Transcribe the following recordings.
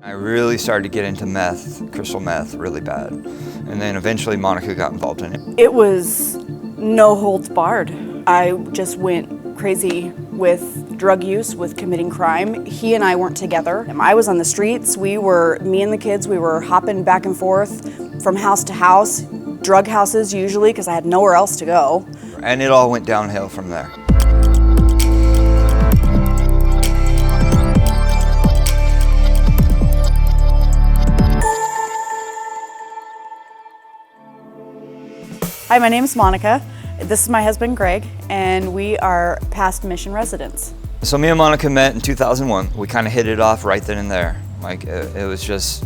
I really started to get into meth, crystal meth, really bad. And then eventually Monica got involved in it. It was no holds barred. I just went crazy with drug use, with committing crime. He and I weren't together. I was on the streets. Me and the kids, we were hopping back and forth from house to house, drug houses usually, because I had nowhere else to go. And it all went downhill from there. Hi, my name is Monica. This is my husband, Greg, and we are past Mission residents. So me and Monica met in 2001. We kind of hit it off right then and there. Like it was just,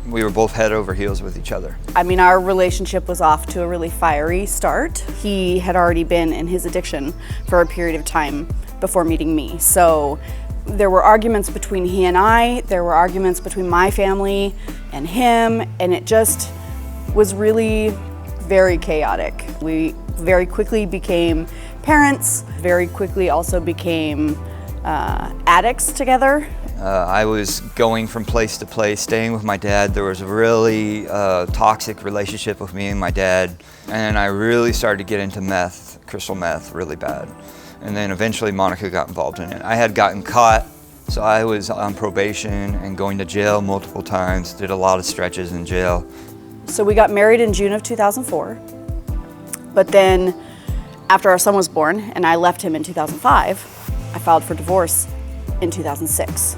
we were both head over heels with each other. I mean, our relationship was off to a really fiery start. He had already been in his addiction for a period of time before meeting me. So there were arguments between he and I, there were arguments between my family and him, and it just was really very chaotic. We very quickly became parents, very quickly also became addicts together. I was going from place to place, staying with my dad. There was a really toxic relationship with me and my dad. And I really started to get into meth, crystal meth, really bad. And then eventually Monica got involved in it. I had gotten caught, so I was on probation and going to jail multiple times, did a lot of stretches in jail. So we got married in June of 2004, but then after our son was born and I left him in 2005, I filed for divorce in 2006.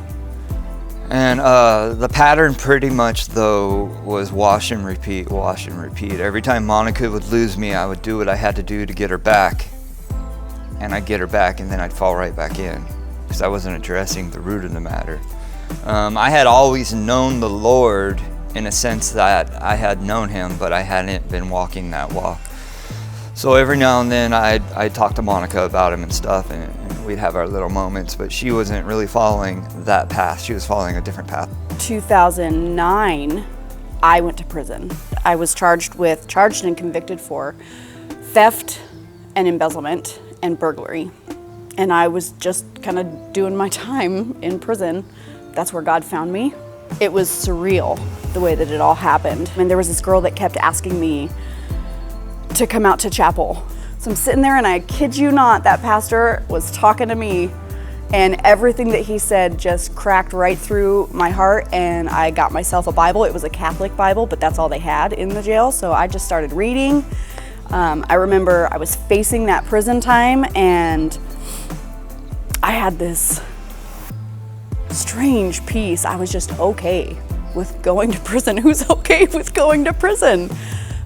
And the pattern pretty much though was wash and repeat, wash and repeat. Every time Monica would lose me, I would do what I had to do to get her back. And I'd get her back and then I'd fall right back in because I wasn't addressing the root of the matter. I had always known the Lord in a sense that I had known him, but I hadn't been walking that walk. So every now and then I'd talk to Monica about him and stuff, and we'd have our little moments, but she wasn't really following that path. She was following a different path. 2009, I went to prison. I was charged and convicted for theft and embezzlement and burglary. And I was just kind of doing my time in prison. That's where God found me. It was surreal the way that it all happened. And there was this girl that kept asking me to come out to chapel. So I'm sitting there and I kid you not, that pastor was talking to me and everything that he said just cracked right through my heart, and I got myself a Bible. It was a Catholic Bible, but that's all they had in the jail. So I just started reading. I remember I was facing that prison time and I had this strange peace. I was just okay with going to prison. Who's okay with going to prison?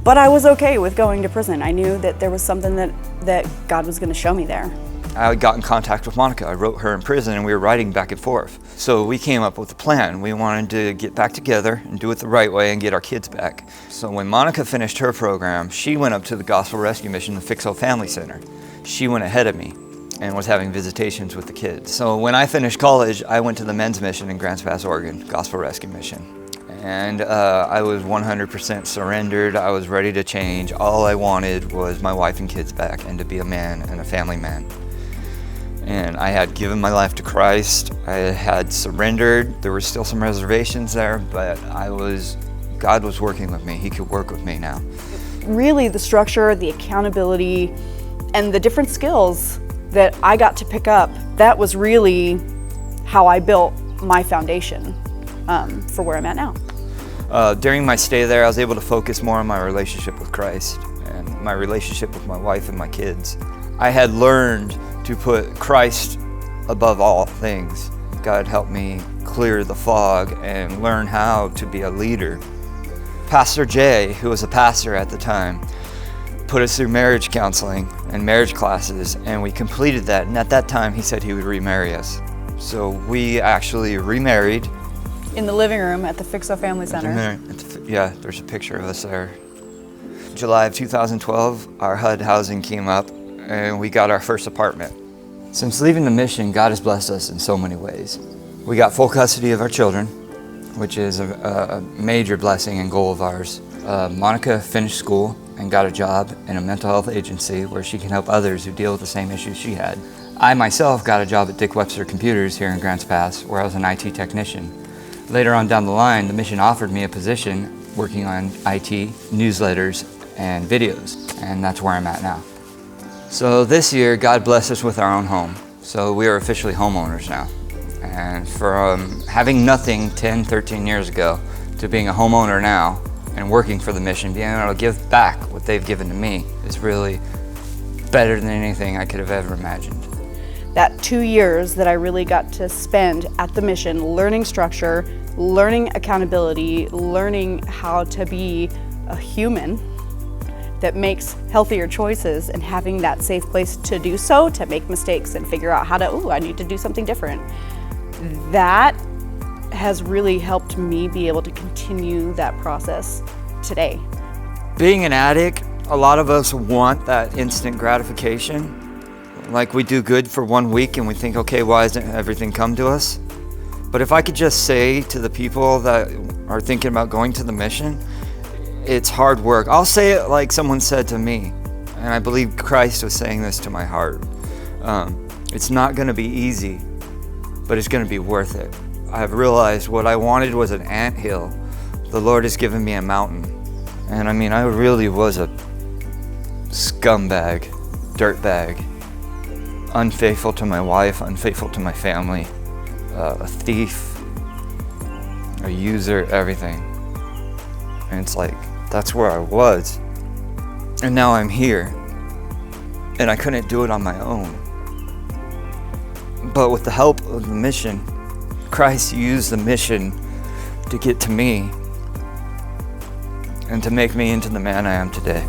But I was okay with going to prison. I knew that there was something that God was going to show me there. I got in contact with Monica. I wrote her in prison and we were writing back and forth. So we came up with a plan. We wanted to get back together and do it the right way and get our kids back. So when Monica finished her program, she went up to the Gospel Rescue Mission, the Fixo Family Center. She went ahead of me and was having visitations with the kids. So when I finished college, I went to the men's mission in Grants Pass, Oregon, Gospel Rescue Mission. And I was 100% surrendered. I was ready to change. All I wanted was my wife and kids back and to be a man and a family man. And I had given my life to Christ. I had surrendered. There were still some reservations there, but God was working with me. He could work with me now. Really, the structure, the accountability, and the different skills that I got to pick up, that was really how I built my foundation for where I'm at now. During my stay there, I was able to focus more on my relationship with Christ and my relationship with my wife and my kids. I had learned to put Christ above all things. God helped me clear the fog and learn how to be a leader. Pastor Jay, who was a pastor at the time, put us through marriage counseling and marriage classes, and we completed that. And at that time, he said he would remarry us. So we actually remarried. In the living room at the Fixo Family Center. Yeah, there's a picture of us there. July of 2012, our HUD housing came up and we got our first apartment. Since leaving the mission, God has blessed us in so many ways. We got full custody of our children, which is a major blessing and goal of ours. Monica finished school and got a job in a mental health agency where she can help others who deal with the same issues she had. I myself got a job at Dick Webster Computers here in Grants Pass, where I was an IT technician. Later on down the line, the mission offered me a position working on IT, newsletters, and videos, and that's where I'm at now. So this year, God blessed us with our own home. So we are officially homeowners now. And from having nothing 10, 13 years ago to being a homeowner now and working for the mission, being able to give back what they've given to me is really better than anything I could have ever imagined. That 2 years that I really got to spend at the mission, learning structure, learning accountability, learning how to be a human that makes healthier choices, and having that safe place to do so, to make mistakes and figure out how to, I need to do something different. That has really helped me be able to continue that process today. Being an addict, a lot of us want that instant gratification. Like, we do good for 1 week and we think, okay, why hasn't everything come to us? But if I could just say to the people that are thinking about going to the mission, it's hard work. I'll say it like someone said to me, and I believe Christ was saying this to my heart. It's not gonna be easy, but it's gonna be worth it. I've realized what I wanted was an anthill. The Lord has given me a mountain. And I mean, I really was a scumbag, dirtbag, unfaithful to my wife, unfaithful to my family, a thief, a user, everything. And it's like, that's where I was. And now I'm here. And I couldn't do it on my own. But with the help of the mission, Christ used the mission to get to me and to make me into the man I am today.